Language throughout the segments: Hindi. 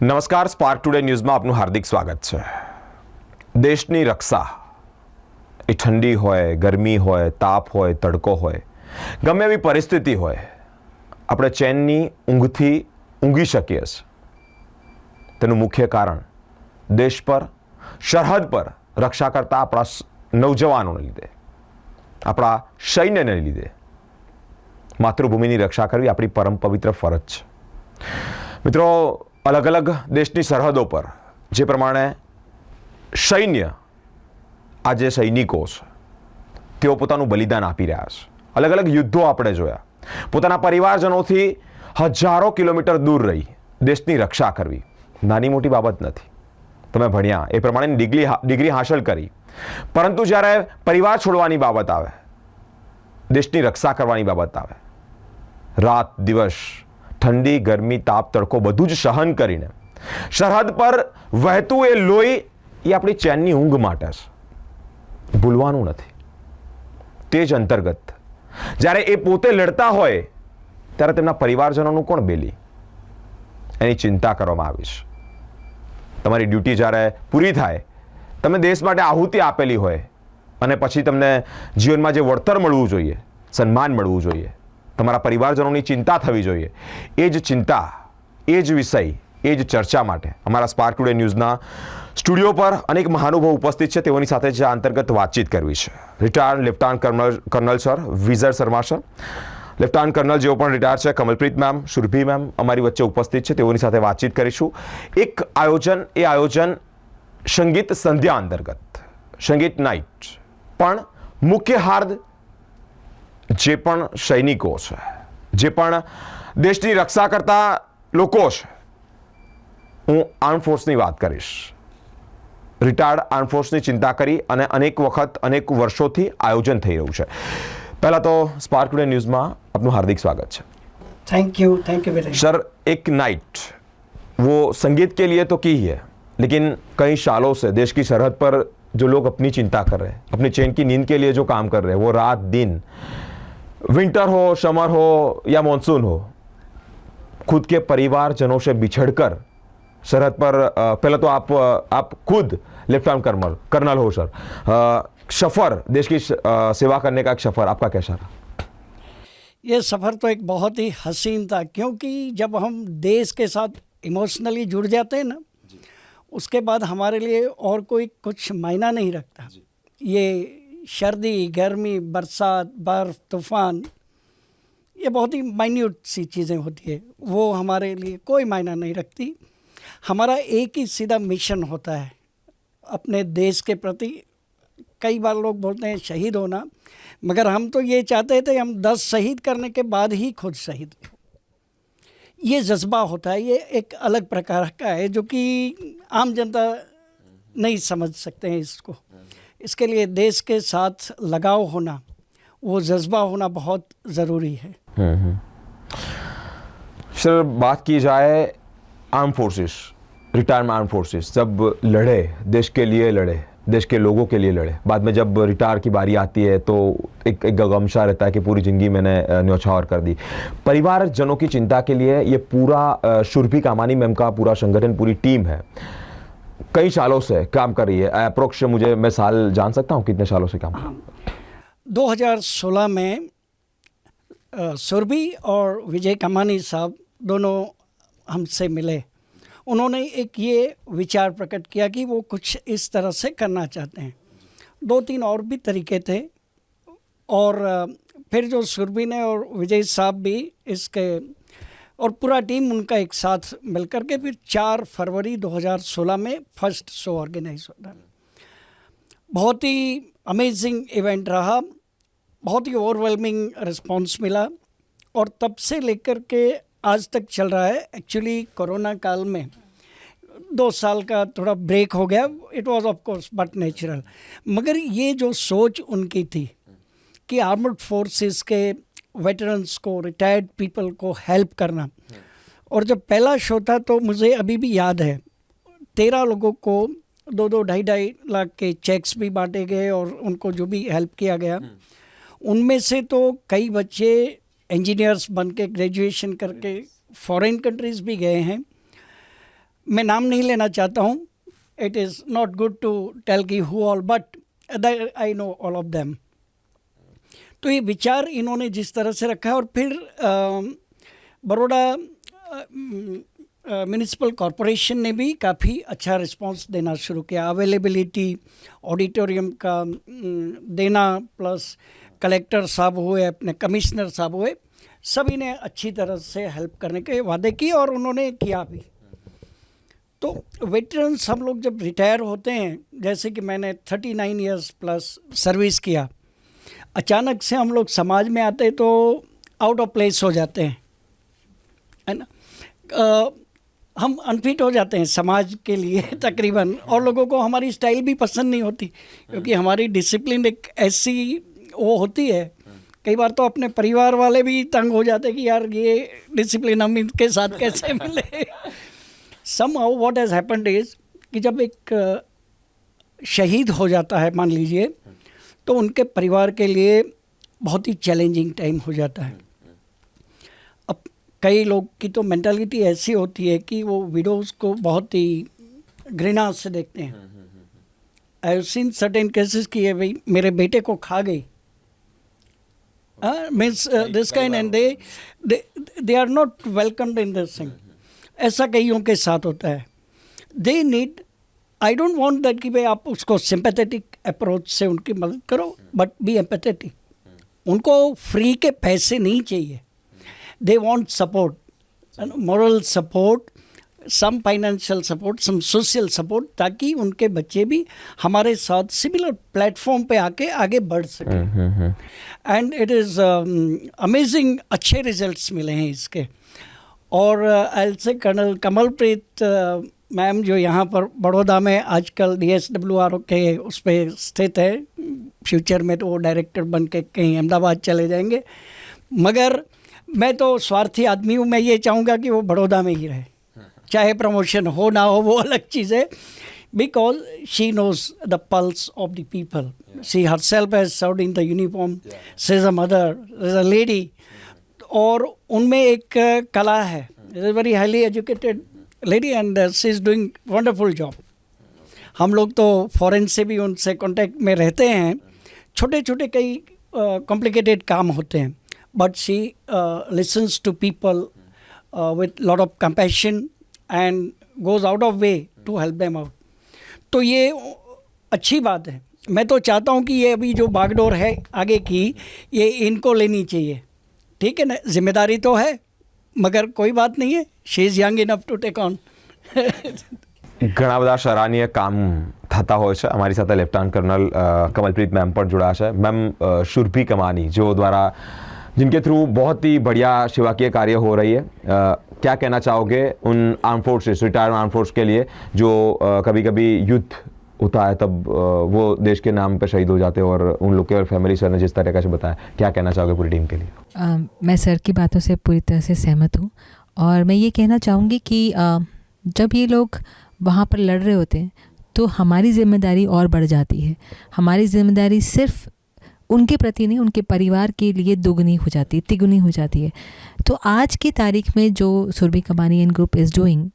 નમસ્કાર, સ્પાર્ક ટુડે ન્યૂઝમાં આપનું હાર્દિક સ્વાગત છે. દેશની રક્ષા એ ઠંડી હોય, ગરમી હોય, તાપ હોય, તડકો હોય, ગમે એવી પરિસ્થિતિ હોય, આપણે ચેનની ઊંઘથી ઊંઘી શકીએ છીએ. તેનું મુખ્ય કારણ દેશ પર, સરહદ પર રક્ષા કરતા આપણા નૌજવાનોને લીધે, આપણા સૈન્યને લીધે માતૃભૂમિની રક્ષા કરવી આપણી પરમ પવિત્ર ફરજ છે. મિત્રો, અલગ અલગ દેશની સરહદો પર જે પ્રમાણે સૈન્ય, આ જે સૈનિકો છે તેઓ પોતાનું બલિદાન આપી રહ્યા છે. અલગ અલગ યુદ્ધો આપણે જોયા. પોતાના પરિવારજનોથી હજારો કિલોમીટર દૂર રહી દેશની રક્ષા કરવી નાની મોટી બાબત નથી. તમે ભણ્યા એ પ્રમાણે ડિગ્રી હાંસલ કરી, પરંતુ જ્યારે પરિવાર છોડવાની બાબત આવે, દેશની રક્ષા કરવાની બાબત આવે, રાત દિવસ, ઠંડી ગરમી તાપ તડકો બધું જ સહન કરીને સરહદ પર વહેતું એ લોહી એ આપણી ચેનની ઊંઘ માટે છે. ભૂલવાનું નથી. તે જ અંતર્ગત જ્યારે એ પોતે લડતા હોય ત્યારે તેમના પરિવારજનોનું કોણ બેલી, એની ચિંતા કરવામાં આવી છે. તમારી ડ્યુટી જ્યારે પૂરી થાય, તમે દેશ માટે આહુતિ આપેલી હોય અને પછી તમને જીવનમાં જે વળતર મળવું જોઈએ, સન્માન મળવું જોઈએ, તમારા પરિવારજનોની ચિંતા થવી જોઈએ, એ જ ચિંતા, એ જ વિષય, એ જ ચર્ચા માટે અમારા સ્પાર્ક ટુડે ન્યૂઝના સ્ટુડિયો પર અનેક મહાનુભાવો ઉપસ્થિત છે. તેઓની સાથે જ અંતર્ગત વાતચીત કરવી છે. રિટાયર્ડ લેફ્ટનન્ટ કર્નલ સર વિઝર શર્મા સર, લેફ્ટનન્ટ કર્નલ જેઓ પણ રિટાયર છે, કમલપ્રીત મેમ, સુરભી મેમ અમારી વચ્ચે ઉપસ્થિત છે. તેઓની સાથે વાતચીત કરીશું. એક આયોજન, એ આયોજન સંગીત સંધ્યા અંતર્ગત, સંગીત નાઇટ, પણ મુખ્ય હાર્દ જે પણ સૈનિકો છે, જે પણ દેશની રક્ષા કરતા લોકો છે, હું આર્મ ફોર્સની વાત કરીશ. રિટાયર્ડ આર્મ ફોર્સની ચિંતા કરી અને અનેક વખત, અનેક વર્ષોથી આયોજન થઈ રહ્યું છે. पहला तो स्पार्क टुडे न्यूज़ में अपना हार्दिक स्वागत है. Thank you very much. Sir, एक नाइट वो संगीत के लिए तो की है, लेकिन कई सालों से देश की सरहद पर जो लोग अपनी चिंता कर रहे हैं, अपनी चैन की नींद के लिए जो काम कर रहे हैं, वो रात दिन, विंटर हो, समर हो या मॉनसून हो, खुद के परिवारजनों से बिछड़कर सरहद पर, पहले तो आप खुद लेफ्टिनेंट कर्नल हो सर, सफ़र, देश की सेवा करने का एक सफ़र आपका कैसा रहा? ये सफ़र तो एक बहुत ही हसीन था, क्योंकि जब हम देश के साथ इमोशनली जुड़ जाते हैं ना, उसके बाद हमारे लिए और कोई कुछ मायना नहीं रखता. ये सर्दी, गर्मी, बरसात, बर्फ़, तूफ़ान, ये बहुत ही माइन्यूट सी चीज़ें होती है, वो हमारे लिए कोई मायना नहीं रखती. हमारा एक ही सीधा मिशन होता है अपने देश के प्रति. कई बार लोग बोलते हैं शहीद होना, मगर हम तो ये चाहते थे हम 10 शहीद करने के बाद ही खुद शहीद हो. ये जज्बा होता है, ये एक अलग प्रकार का है जो कि आम जनता नहीं समझ सकते हैं इसको. इसके लिए देश के साथ लगाव होना, वो जज्बा होना बहुत ज़रूरी है. सर, बात की जाए arm forces, retired arm forces जब लड़े, देश के लिए लड़े, देश के लोगों के लिए लड़े, बाद में जब रिटायर की बारी आती है तो एक गमशा रहता है कि पूरी ज़िंदगी मैंने न्यौछावर कर दी. परिवारजनों की चिंता के लिए ये पूरा सुरभि कामानी मैम का पूरा संगठन, पूरी टीम है, कई सालों से काम कर रही है. अप्रोक्स मैं साल जान सकता हूँ कितने सालों से काम कर? 2016 में सुरभि और विजय कामानी साहब दोनों हमसे मिले. उन्होंने एक ये विचार प्रकट किया कि वो कुछ इस तरह से करना चाहते हैं. 2-3 और भी तरीके थे, और फिर जो सुरभि ने और विजय साहब भी इसके, और पूरा टीम उनका एक साथ मिलकर के फिर 4 फरवरी 2016 में फर्स्ट शो ऑर्गेनाइज हो रहा. बहुत ही अमेजिंग इवेंट रहा, बहुत ही ओवरवेलमिंग रिस्पॉन्स मिला, और तब से लेकर के आज तक चल रहा है. एक्चुअली कोरोना काल में 2 साल का थोड़ा ब्रेक हो गया, it was of course but natural. मगर ये जो सोच उनकी थी कि आर्मड फोर्सेस के वेटरन्स को, रिटायर्ड पीपल को हेल्प करना, और जब पहला शो था तो मुझे अभी भी याद है 13 लोगों को 2-2, 2.5 लाख के चेक्स भी बांटे गए, और उनको जो भी हेल्प किया गया, उनमें से तो कई बच्चे इंजीनियर्स बन के ग्रेजुएशन करके फॉरेन कंट्रीज़ भी गए हैं. मैं नाम नहीं लेना चाहता हूँ, it is not good to tell की who all, but I know all of them. तो ये विचार इन्होंने जिस तरह से रखा है, और फिर बड़ौदा म्यूनिसिपल कॉरपोरेशन ने भी काफ़ी अच्छा रिस्पांस देना शुरू किया। अवेलेबिलिटी ऑडिटोरियम का देना, प्लस कलेक्टर साहब हुए, अपने कमिश्नर साहब हुए, सभी ने अच्छी तरह से हेल्प करने के वादे किए और उन्होंने किया भी। तो वेटरन्स हम लोग जब रिटायर होते हैं, जैसे कि मैंने 39 इयर्स प्लस सर्विस किया, अचानक से हम लोग समाज में आते तो आउट ऑफ प्लेस हो जाते हैं, है ना। हम अनफिट हो जाते हैं समाज के लिए तकरीबन, और लोगों को हमारी स्टाइल भी पसंद नहीं होती, क्योंकि हमारी डिसिप्लिन एक ऐसी वो होती है। कई बार तो अपने परिवार वाले भी तंग हो जाते हैं कि यार ये डिसिप्लिन हम इनके साथ कैसे मिले। somehow what has happened is कि जब एक शहीद हो जाता है मान लीजिए, तो उनके परिवार के लिए बहुत ही चैलेंजिंग टाइम हो जाता है। अब कई लोग की तो मेंटालिटी ऐसी होती है कि वो विडोज़ को बहुत ही घृणा से देखते हैं। I have seen certain cases कि ये भाई मेरे बेटे को खा गई, means this kind, and they are not welcomed in this thing. ऐसा कईयों के साथ होता है। They need, I don't want that कि भाई आप उसको सिंपैथेटिक अप्रोच से उनकी मदद करो, बट बी एम्पैथेटिक। उनको फ्री के पैसे नहीं चाहिए, they want support, moral support, some financial support, some social support, ताकि उनके बच्चे भी हमारे साथ सिमिलर प्लेटफॉर्म पे आके आगे बढ़ सकें। एंड इट इज़ अमेजिंग, अच्छे रिजल्ट्स मिले हैं इसके। और आई से कर्नल कमलप्रीत मैम जो यहाँ पर बड़ौदा में आजकल DSWR के उस पर स्थित है, फ्यूचर में तो वो डायरेक्टर बन के कहीं अहमदाबाद चले जाएंगे, मगर मैं तो स्वार्थी आदमी हूँ, मैं ये चाहूँगा कि वो बड़ौदा में ही रहे, चाहे प्रमोशन हो ना हो वो अलग चीज़ है, because she knows the pulse of the people, she herself has served in the uniform, she is a mother, is a lady, और उनमें एक कला है, is a very highly educated lady and she is doing wonderful job. हम लोग तो फॉरेन से भी उनसे कांटेक्ट में रहते हैं, छोटे छोटे कई कॉम्प्लिकेटेड काम होते हैं, but she listens to people with lot of compassion and goes out of way to help them out. तो ये अच्छी बात है। मैं तो चाहता हूँ कि ये अभी जो बागडोर है आगे की, ये इनको लेनी चाहिए, ठीक है ना। जिम्मेदारी तो है, मगर कोई बात नहीं है, she is young enough to take on. ઘણા બધા સરાહનીય કામ થતા હોય છે। અમારી સાથે લેફ્ટનન્ટ કર્નલ कमलप्रीत मैम पर जुड़ा है। मैम सुरभि कमानी जो द्वारा जिनके थ्रू बहुत ही बढ़िया सेवाकीय कार्य हो रही है, क्या कहना चाहोगे उन arm forces, retired arm force के लिए जो कभी कभी युद्ध होता है तब वो देश के नाम पे शहीद हो जाते हैं, और उन लोग के और फैमिली सर ने जिस तरह से बताया, क्या कहना चाहोगे पूरी टीम के लिए? मैं सर की बातों से पूरी तरह से सहमत हूँ, और मैं ये कहना चाहूँगी कि जब ये लोग वहाँ पर लड़ रहे होते हैं तो हमारी ज़िम्मेदारी और बढ़ जाती है। हमारी ज़िम्मेदारी सिर्फ उनके प्रति नहीं, उनके परिवार के लिए दुगनी हो जाती है, तिगुनी हो जाती है। तो आज की तारीख में जो सुरभि कमानी एंड ग्रुप इज़ डूइंग,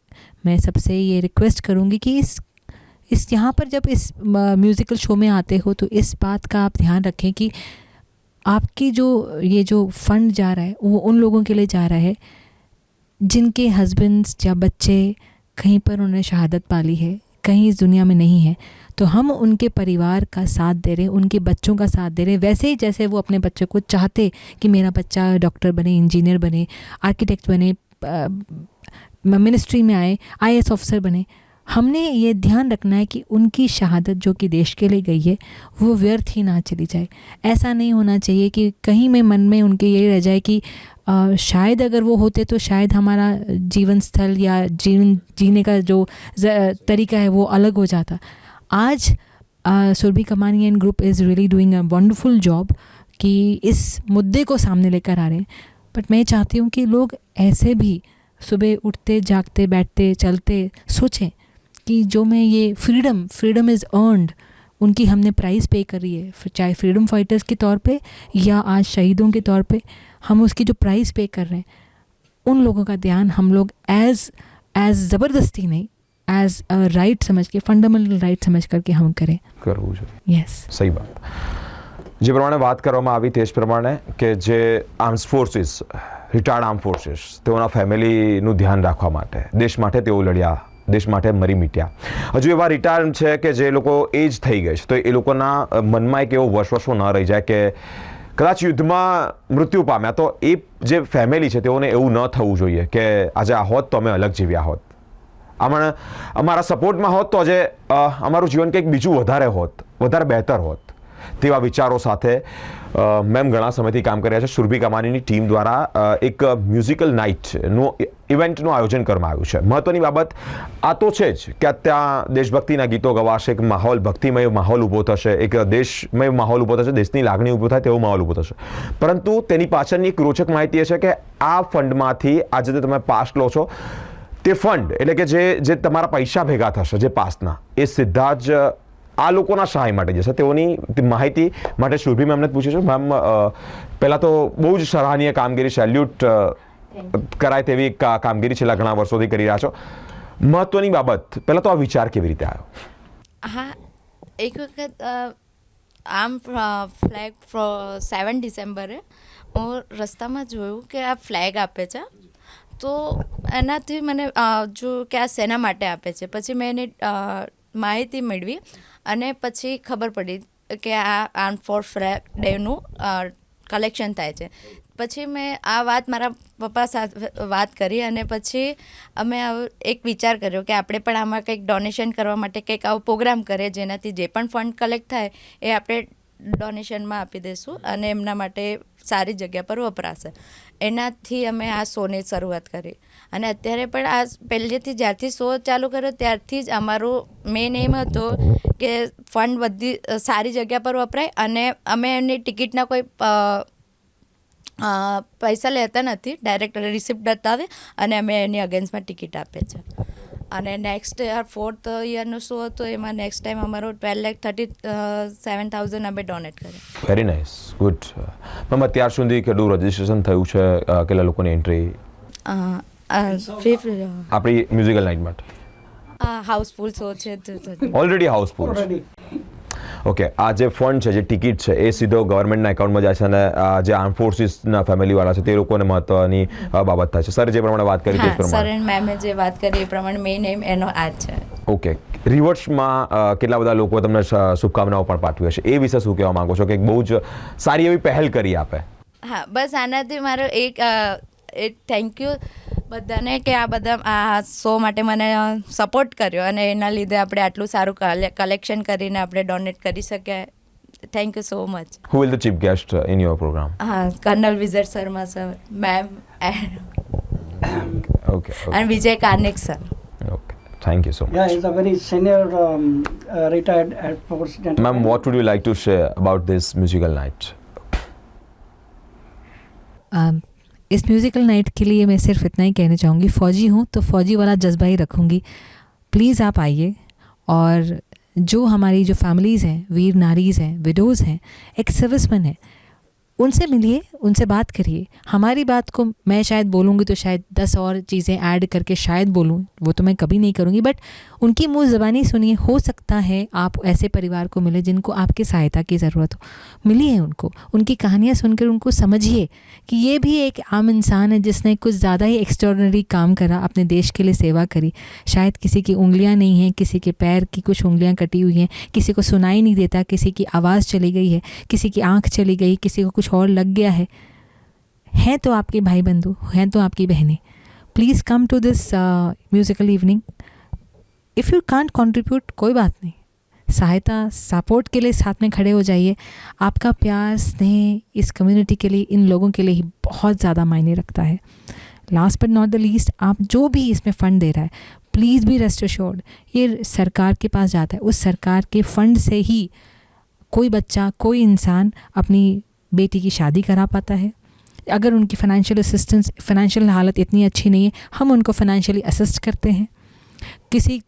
मैं सबसे ये रिक्वेस्ट करूँगी कि इस यहाँ पर जब इस म्यूज़िकल शो में आते हो तो इस बात का आप ध्यान रखें कि आपकी जो फंड जा रहा है वो उन लोगों के लिए जा रहा है जिनके हस्बैंड्स या बच्चे कहीं पर उन्होंने शहादत पाली है, कहीं इस दुनिया में नहीं है। तो हम उनके परिवार का साथ दे रहे हैं, उनके बच्चों का साथ दे रहे हैं, वैसे ही जैसे वो अपने बच्चे को चाहते कि मेरा बच्चा डॉक्टर बने, इंजीनियर बने, आर्किटेक्ट बने, मिनिस्ट्री में आए, IAS ऑफिसर बने। हमने ये ध्यान रखना है कि उनकी शहादत जो कि देश के लिए गई है वो व्यर्थ ही ना चली जाए। ऐसा नहीं होना चाहिए कि कहीं में मन में उनके ये रह जाए कि शायद अगर वो होते तो शायद हमारा जीवन स्थल या जीवन जीने का जो तरीका है वो अलग हो जाता। आज सुरभि कमानी and group is really doing a wonderful job कि इस मुद्दे को सामने लेकर आ रहे हैं। बट मैं चाहती हूँ कि लोग ऐसे भी सुबह उठते, जागते, बैठते, चलते सोचें कि जो मैं ये फ्रीडम इज़ अर्नड, उनकी हमने प्राइस पे करी है, चाहे फ्रीडम फाइटर्स के तौर पे या आज शहीदों के तौर पे हम उसकी जो प्राइस पे कर रहे हैं, उन लोगों का ध्यान हम लोग एज ज़बरदस्ती नहीं, एज अ राइट समझ के, फंडामेंटल राइट समझ करके हम करें. કરવું જોઈએ. यस. સહી વાત. જે પ્રમાણે વાત કરવામાં આવી તે જ પ્રમાણે કે જે arms forces, retired arm forces, તેઓના ફેમિલીનું ધ્યાન રાખવા માટે દેશ માટે તેઓ લડ્યા, દેશ માટે મરી મીટ્યા. હજુ એવા રિટાયર્ડ છે કે જે લોકો એજ થઈ ગઈ છે, તો એ લોકોના મનમાં એક એવો વસવસો ન રહી જાય કે કદાચ યુદ્ધમાં મૃત્યુ પામ્યા તો એ જે ફેમિલી છે તેઓને એવું ન થવું જોઈએ કે આજે આ હોત તો અમે અલગ જીવ્યા હોત, અમારા સપોર્ટમાં હોત તો આજે અમારું જીવન કંઈક બીજું વધારે હોત, વધારે બહેતર હોત. તેવા વિચારો સાથે મેમ ઘણા સમયથી કામ કરી રહ્યા છે. સુરભી કમાનીની ટીમ દ્વારા એક મ્યુઝિકલ નાઇટનું ઇવેન્ટનું આયોજન કરવામાં આવ્યું છે. મહત્ત્વની બાબત આ તો છે જ કે ત્યાં દેશભક્તિના ગીતો ગવાશે, એક માહોલ, ભક્તિમય માહોલ ઊભો થશે, એક દેશમય માહોલ ઊભો થશે, દેશની લાગણી ઊભો થાય તેવો માહોલ ઊભો થશે. પરંતુ તેની પાછળની એક રોચક માહિતી એ છે કે આ ફંડમાંથી આજે તમે પાસ લો છો તે ફંડ એટલે કે જે તમારા પૈસા ભેગા થશે જે પાસના, એ સીધા જ આ લોકોના સહાય માટે જશે. તેઓની માહિતી માટે સુરભી મેમને જ પૂછ્યું છે. મેમ, પહેલાં તો બહુ જ સરાહનીય કામગીરી, સેલ્યુટ કરાય તેવી કામગીરી છેલ્લા ઘણા વર્ષોથી કરી રહ્યા છો. મહત્વની બાબત, પહેલાં તો આ વિચાર કેવી રીતે આવ્યો? હા, એક વખત આમ ફ્લેગ 7 ડિસેમ્બરે હું રસ્તામાં જોયું કે આ ફ્લેગ આપે છે, તો એનાથી મને જો કે આ શેના માટે આપે છે, પછી મેં એની માહિતી મેળવી અને પછી ખબર પડી કે આ આર્મ ફોર્સ ફ્લેગ ડેનું કલેક્શન થાય છે. પછી મેં આ વાત મારા પપ્પા સાથે વાત કરી અને પછી અમે એક વિચાર કર્યો કે આપણે પણ આમાં કંઈક ડોનેશન કરવા માટે કંઈક આવો પ્રોગ્રામ કરીએ જેનાથી જે પણ ફંડ કલેક્ટ થાય એ આપણે ડોનેશનમાં આપી દઈશું અને એમના માટે સારી જગ્યા પર વપરાશે. એનાથી અમે આ શોની શરૂઆત કરી અને અત્યારે પણ આ પહેલેથી જ્યારથી શો ચાલુ કર્યો ત્યારથી જ અમારું મેઇન એમ હતો કે ફંડ બધી સારી જગ્યા પર વપરાય અને અમે એમની ટિકિટના કોઈ પૈસા લેતા નથી, ડાયરેક્ટ રિસિપ્ટ બતાવે અને અમે એની અગેન્સ્ટમાં ટિકિટ આપીએ છીએ. અને નેક્સ્ટ યર 4th યરનો શો હતો, એમાં નેક્સ્ટ ટાઈમ અમારો 12,37,000 અમે ડોનેટ કર્યા. Very nice, good. મેમ, અત્યાર સુધી કેટલું રજિસ્ટ્રેશન થયું છે, કેટલા લોકોની એન્ટ્રી આપણી મ્યુઝિકલ નાઇટ માટે? હાઉસફુલ શો છે ઓલરેડી હાઉસફુલ છે. ઓકે, આ જે ફંડ છે, જે ટિકિટ છે, એ સીધો ગવર્મેન્ટના એકાઉન્ટમાં જાય છે અને જે આર્મ ફોર્સિસના ફેમિલીવાળા છે તે લોકોને મહત્વની બાબત થાય છે. સર જે પ્રમાણે વાત કરી તે સર પ્રમાણે, એન્ડ મેમે જે વાત કરી એ પ્રમાણે મેઇન એમ એનો આ જ છે. ઓકે, રિવર્સમાં કેટલા બધા લોકો તમને શુભકામનાઓ પણ પાઠવી હશે, એ વિશે શું કહેવા માંગો છો કે બહુ જ સારી એવી પહેલ કરી આપે? હા, બસ આનાથી મારો એક થેન્ક યુ બધાને કે આ બધા આ શો માટે મને સપોર્ટ કર્યો અને એના લીધે આપણે આટલું સારું કલેક્શન કરીને આપણે ડોનેટ કરી શકીએ. Thank you so much. Who will the chief guest in your program? હા, કર્નલ વિજય શર્મા સર, મેમ Okay. અને વિજય કાર્નિક sir. Okay. Thank you so much. Yeah, he's a very senior retired Air Force gentleman. Ma'am, what would you like to say about this musical night? इस म्यूज़िकल नाइट के लिए मैं सिर्फ इतना ही कहना चाहूँगी, फ़ौजी हूँ तो फ़ौजी वाला जज्बा ही रखूँगी. प्लीज़ आप आइए और जो हमारी जो फैमिलीज़ हैं, वीर नारीज़ हैं, विडोज़ हैं, एक सर्विसमैन हैं, उनसे मिलिए, उनसे बात करिए. हमारी बात को मैं शायद बोलूँगी तो शायद 10 और चीज़ें ऐड करके शायद बोलूँ, वो तो मैं कभी नहीं करूँगी, बट उनकी मुँह ज़बानी सुनिए. हो सकता है आप ऐसे परिवार को मिले जिनको आपकी सहायता की ज़रूरत हो. मिलिए उनको, उनकी कहानियाँ सुनकर उनको समझिए कि ये भी एक आम इंसान है जिसने कुछ ज़्यादा ही एक्स्ट्रॉर्डनरी काम करा, अपने देश के लिए सेवा करी. शायद किसी की उंगलियाँ नहीं हैं, किसी के पैर की कुछ उंगलियाँ कटी हुई हैं, किसी को सुनाई नहीं देता, किसी की आवाज़ चली गई है, किसी की आँख चली गई, किसी को कुछ और लग गया है तो आपके भाई बंधु, हैं तो आपकी बहनें. Please come to this musical evening. If you can't contribute, कोई बात नहीं, सहायता सपोर्ट के लिए साथ में खड़े हो जाइए. आपका प्यार स्नेह इस कम्युनिटी के लिए, इन लोगों के लिए ही बहुत ज़्यादा मायने रखता है. Last but not the least, आप जो भी इसमें फ़ंड दे रहा है, प्लीज़ बी रेस्ट एश्योर्ड, ये सरकार के पास जाता है. उस सरकार के फ़ंड से ही कोई बच्चा, कोई इंसान अपनी बेटी की शादी करा पाता है. अगर उनकी फ़ाइनेंशियल असिस्टेंस, फ़ाइनेंशियल हालत इतनी अच्छी नहीं है, हम उनको फ़ाइनेंशियली असिस्ट करते हैं.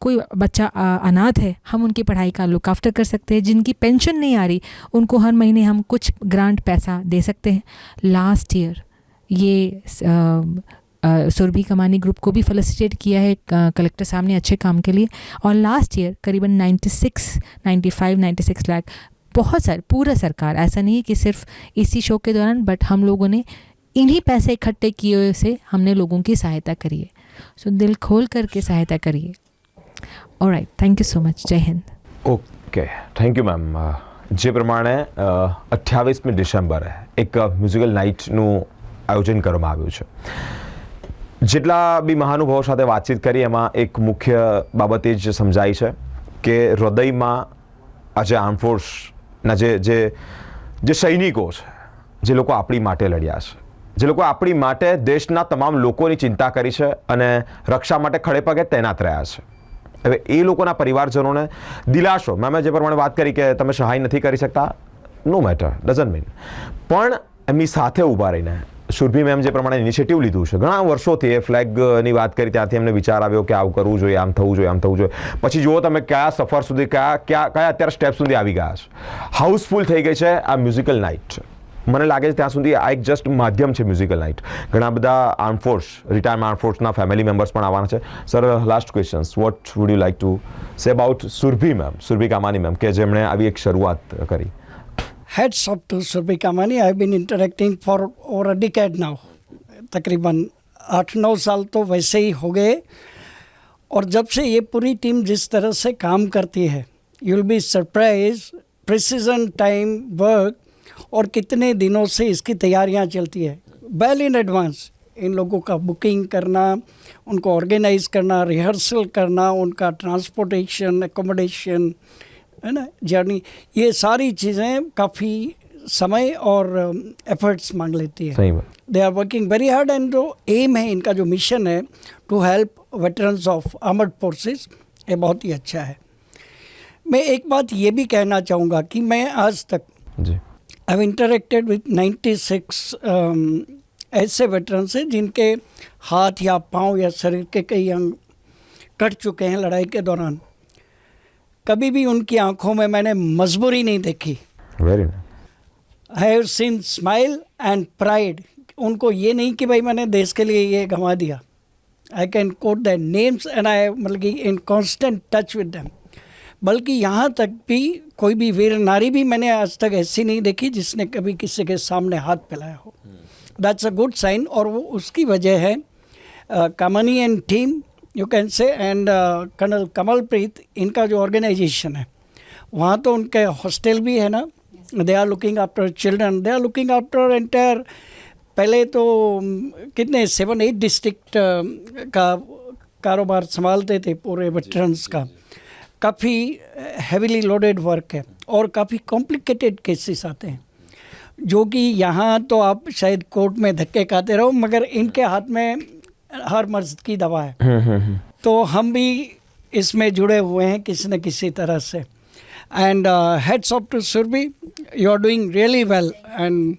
कोई बच्चा अनाथ है, हम उनकी पढ़ाई का लुक आफ्टर कर सकते हैं. जिनकी पेंशन नहीं आ रही, उनको हर महीने हम कुछ ग्रांट पैसा दे सकते हैं. लास्ट ईयर ये सुरभि कमानी ग्रुप को भी फेलिसिटेट किया है कलेक्टर साहब ने अच्छे काम के लिए। और लास्ट ईयर करीबन 96 लाख, बहुत सारे, पूरा सरकार, ऐसा नहीं है कि सिर्फ इसी शो के दौरान, बट हम लोगों ने इन्हीं पैसे इकट्ठे किए से हमने लोगों की सहायता करी है। सो दिल खोल करके सहायता करिए। All right, thank you so much. जय Hind. Okay, thank you ma'am. જે પ્રમાણે 28મી ડિસેમ્બરે એક મ્યુઝિકલ નાઇટનું આયોજન કરવામાં આવ્યું છે. જેટલા બી મહાનુભાવો સાથે વાતચીત કરી એમાં એક મુખ્ય બાબત એ જ સમજાઈ છે કે હૃદયમાં આજે આર્મ ફોર્સના જે સૈનિકો છે, જે લોકો આપણી માટે લડ્યા છે, જે લોકો આપણી માટે દેશના તમામ લોકોની ચિંતા કરી છે અને રક્ષા માટે ખડે પગે તૈનાત રહ્યા છે. હવે એ લોકોના પરિવારજનોને દિલાસો, મેમે જે પ્રમાણે વાત કરી કે તમે સહાય નથી કરી શકતા, નો મેટર, ડઝન્ટ મીન, પણ એમની સાથે ઊભા રહીને સુરભી મેમ જે પ્રમાણે ઇનિશિયેટિવ લીધું છે, ઘણા વર્ષોથી એ ફ્લેગની વાત કરી ત્યારથી એમને વિચાર આવ્યો કે આવું કરવું જોઈએ, આમ થવું જોઈએ, આમ થવું જોઈએ. પછી જુઓ તમે કયા સફર સુધી, કયા અત્યારે સ્ટેપ સુધી આવી ગયા છે. હાઉસફુલ થઈ ગઈ છે આ મ્યુઝિકલ નાઇટ. મને લાગે છે ત્યાં સુધી આ એક જસ્ટ માધ્યમ છે મ્યુઝિકલ નાઇટ. ઘણા બધા આર્મ ફોર્સ, રિટાયર્ડ આર્મ ફોર્સના ફેમિલી મેમ્બર્સ પણ આવવાના છે. Sir, last questions, what would you like to say about Surabhi ma'am, Surabhi Kamani ma'am, કે જેમણે આવી એક શરૂઆત કરી? Heads up to Surbhi Kamani. I've been interacting for over a decade now. तकरीबन 8-9 साल तो वैसे ही हो गए. और जब से ये पूरी टीम जिस तरह से काम करती है, you will be surprise, precision time work, और कितने दिनों से इसकी तैयारियां चलती है, वेल इन एडवांस. इन लोगों का बुकिंग करना, उनको ऑर्गेनाइज करना, रिहर्सल करना, उनका ट्रांसपोर्टेशन, एकोमोडेशन, है ना, जर्नी, ये सारी चीज़ें काफ़ी समय और एफर्ट्स मांग लेती है. सही बात. They are working very hard and जो एम है इनका, जो मिशन है to help veterans of armed forces, ये बहुत ही अच्छा है. मैं एक बात ये भी कहना चाहूँगा कि मैं आज तक जी आई हैव इंटरेक्टेड विद 96 ऐसे वेटरन्स हैं जिनके हाथ या पाँव या शरीर के कई अंग कट चुके हैं लड़ाई के दौरान. कभी भी उनकी आंखों में मैंने मजबूरी नहीं देखी. Very I have scene smile and pride. उनको ये नहीं कि भाई मैंने देश के लिए ये गंवा दिया. I can coat that names and I मतलब कि इन कांस्टेंट टच विद देम. बल्कि यहाँ तक भी कोई भी वीर नारी भी मैंने आज तक ऐसी नहीं देखी जिसने कभी किसी के सामने हाथ फैलाया हो. That's a good sign. और वो उसकी वजह है Kamani and team, you can say, and colonel Kamalpreet, इनका जो ऑर्गेनाइजेशन है, वहाँ तो उनके हॉस्टल भी है ना, they are looking after children, they are looking after entire. पहले तो कितने 7-8 डिस्ट्रिक्ट का कारोबार संभालते थे पूरे वेटरन्स का. काफ़ी हैवीली लोडेड वर्क है और काफ़ी कॉम्प्लिकेटेड केसेस आते हैं, जो कि यहाँ तो आप शायद कोर्ट में धक्के खाते रहो, मगर इनके हाथ में हर मर्ज की दवा है. तो हम भी इसमें जुड़े हुए हैं किसी न किसी तरह से. And heads off to Surabhi, you are doing really well and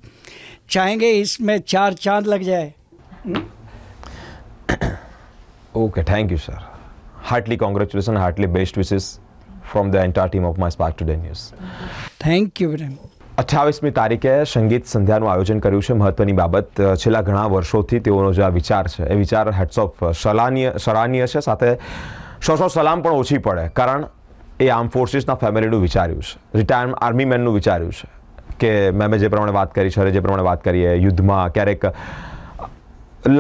चाहेंगे इसमें 4 चांद लग जाए. Okay, thank you sir. Heartly congratulation, heartly best wishes from the entire team of My Spark Today News. Thank you very much. 28મી તારીખે સંગીત સંધ્યાનું આયોજન કર્યું છે. મહત્વની બાબત, છેલ્લા ઘણા વર્ષોથી તેઓનો જે આ વિચાર છે, એ વિચાર હેડ્સ ઓફ સરાહનીય છે. સાથે સો સલામ પણ ઓછી પડે, કારણ એ આર્મ ફોર્સીસના ફેમિલીનું વિચાર્યું છે, રિટાયર્ડ આર્મી મેનનું વિચાર્યું છે કે મેમે જે પ્રમાણે વાત કરી છે, જે પ્રમાણે વાત કરીએ, યુદ્ધમાં ક્યારેક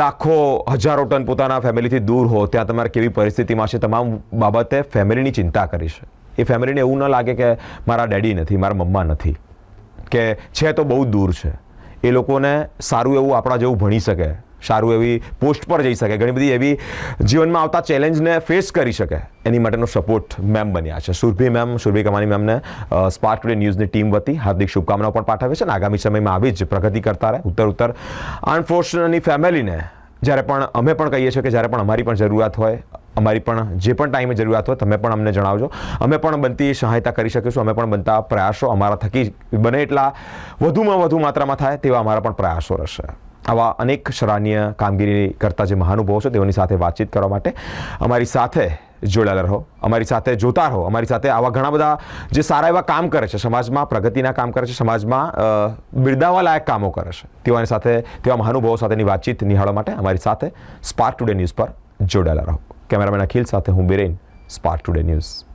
લાખો હજારો ટન પોતાના ફેમિલીથી દૂર હો, ત્યાં તમારે કેવી પરિસ્થિતિમાં છે, તમામ બાબતે ફેમિલીની ચિંતા કરી છે. એ ફેમિલીને એવું ન લાગે કે મારા ડેડી નથી, મારા મમ્મા નથી, કે છે તો બહુ દૂર છે. એ લોકોને સારું એવું આપણા જેવું ભણી શકે, સારું એવી પોસ્ટ પર જઈ શકે, ઘણી બધી એવી જીવનમાં આવતા ચેલેન્જને ફેસ કરી શકે, એની માટેનો સપોર્ટ મેમ બન્યા છે. સુરભી મેમ, સુરભી કમાની મેમને સ્પાર્ક ટુડે ન્યૂઝની ટીમ વતી હાર્દિક શુભકામનાઓ પણ પાઠવે છે અને આગામી સમયમાં આવી જ પ્રગતિ કરતા રહે. ઉત્તર આર્મ ફોર્સની ફેમિલીને જ્યારે પણ અમે પણ કહીએ છીએ કે જ્યારે પણ અમારી પણ જરૂરિયાત હોય, અમારી પણ જે પણ ટાઈમે જરૂરિયાત હોય, તમે પણ અમને જણાવજો. અમે પણ બનતી સહાયતા કરી શકીશું. અમે પણ બનતા પ્રયાસો અમારા થકી બને એટલા વધુમાં વધુ માત્રામાં થાય તેવા અમારા પણ પ્રયાસો રહેશે. આવા અનેક સરાહનીય કામગીરી કરતા જે મહાનુભાવો છે તેઓની સાથે વાતચીત કરવા માટે અમારી સાથે જોડાયેલા રહો, અમારી સાથે જોતા રહો, અમારી સાથે આવા ઘણા બધા જે સારા એવા કામ કરે છે, સમાજમાં પ્રગતિના કામ કરે છે, સમાજમાં બિરદાવવા લાયક કામો કરે છે, તેઓની સાથે, તેવા મહાનુભાવો સાથેની વાતચીત નિહાળવા માટે અમારી સાથે સ્પાર્ક ટુડે ન્યૂઝ પર જોડાયેલા રહો. કેમેરામેન અખિલ સાથે હું બિરેન, સ્પાર્ક ટુડે ન્યૂઝ.